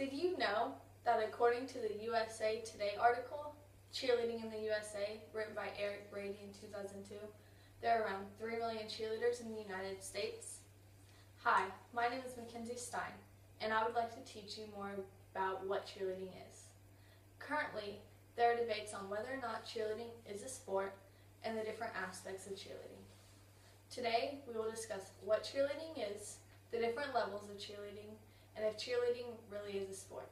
Did you know that according to the USA Today article, Cheerleading in the USA, written by Eric Brady in 2002, there are around 3 million cheerleaders in the United States? Hi, my name is Mackenzie Stein, and I would like to teach you more about what cheerleading is. Currently, there are debates on whether or not cheerleading is a sport and the different aspects of cheerleading. Today, we will discuss what cheerleading is, the different levels of cheerleading, and if cheerleading really is a sport.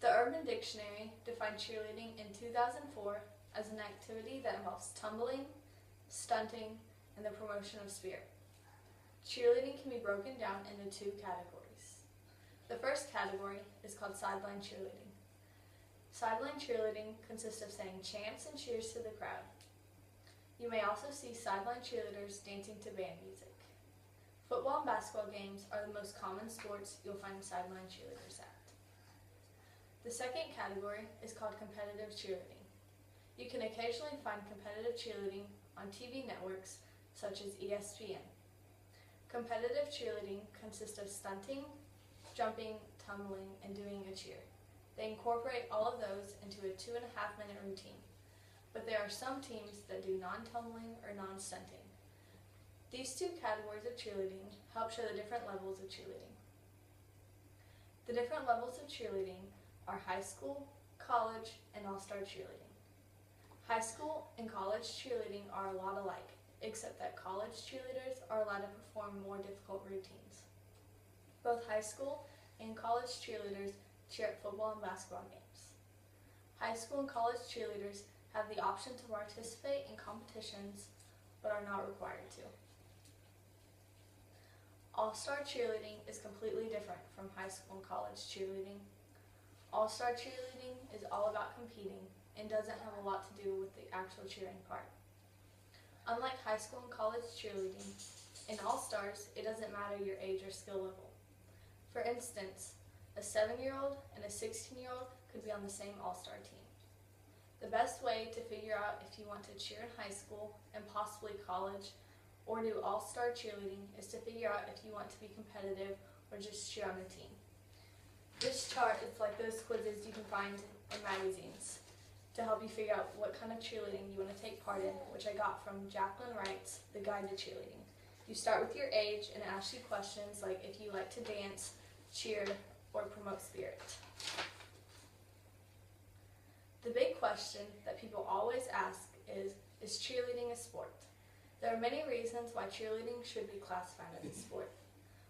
The Urban Dictionary defined cheerleading in 2004 as an activity that involves tumbling, stunting, and the promotion of spirit. Cheerleading can be broken down into two categories. The first category is called sideline cheerleading. Sideline cheerleading consists of saying chants and cheers to the crowd. You may also see sideline cheerleaders dancing to band music. Football and basketball games are the most common sports you'll find sideline cheerleaders at. The second category is called competitive cheerleading. You can occasionally find competitive cheerleading on TV networks such as ESPN. Competitive cheerleading consists of stunting, jumping, tumbling, and doing a cheer. They incorporate all of those into a 2.5-minute routine, but there are some teams that do non-tumbling or non-stunting. These two categories of cheerleading help show the different levels of cheerleading. The different levels of cheerleading are high school, college, and all-star cheerleading. High school and college cheerleading are a lot alike, except that college cheerleaders are allowed to perform more difficult routines. Both high school and college cheerleaders cheer at football and basketball games. High school and college cheerleaders have the option to participate in competitions, but are not required to. All-star cheerleading is completely different from high school and college cheerleading. All-star cheerleading is all about competing and doesn't have a lot to do with the actual cheering part. Unlike high school and college cheerleading, in All-Stars, it doesn't matter your age or skill level. For instance, a 7-year-old and a 16-year-old could be on the same All-Star team. The best way to figure out if you want to cheer in high school and possibly college or do all-star cheerleading is to figure out if you want to be competitive or just cheer on a team. This chart is like those quizzes you can find in magazines to help you figure out what kind of cheerleading you want to take part in, which I got from Jacqueline Wright's The Guide to Cheerleading. You start with your age and it asks you questions like if you like to dance, cheer, or promote spirit. The big question that people always ask is cheerleading a sport? There are many reasons why cheerleading should be classified as a sport.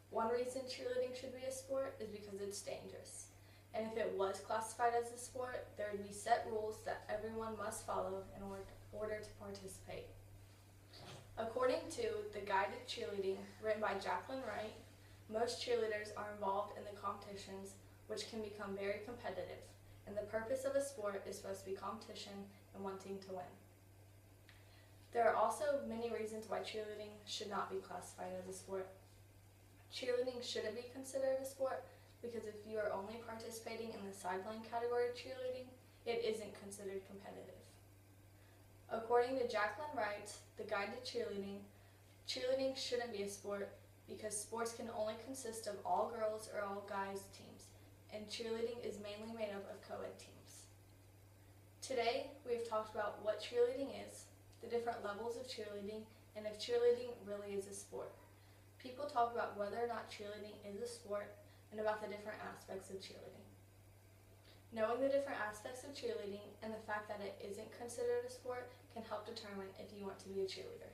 One reason cheerleading should be a sport is because it's dangerous. And if it was classified as a sport, there would be set rules that everyone must follow in order to participate. According to The Guide to Cheerleading, written by Jacqueline Wright, most cheerleaders are involved in the competitions, which can become very competitive, and the purpose of a sport is supposed to be competition and wanting to win. There are also many reasons why cheerleading should not be classified as a sport. Cheerleading shouldn't be considered a sport because if you are only participating in the sideline category of cheerleading, it isn't considered competitive. According to Jacqueline Wright, The Guide to Cheerleading, cheerleading shouldn't be a sport because sports can only consist of all girls or all guys teams, and cheerleading is mainly made up of co-ed teams. Today, we have talked about what cheerleading is, the different levels of cheerleading, and if cheerleading really is a sport. People talk about whether or not cheerleading is a sport and about the different aspects of cheerleading. Knowing the different aspects of cheerleading and the fact that it isn't considered a sport can help determine if you want to be a cheerleader.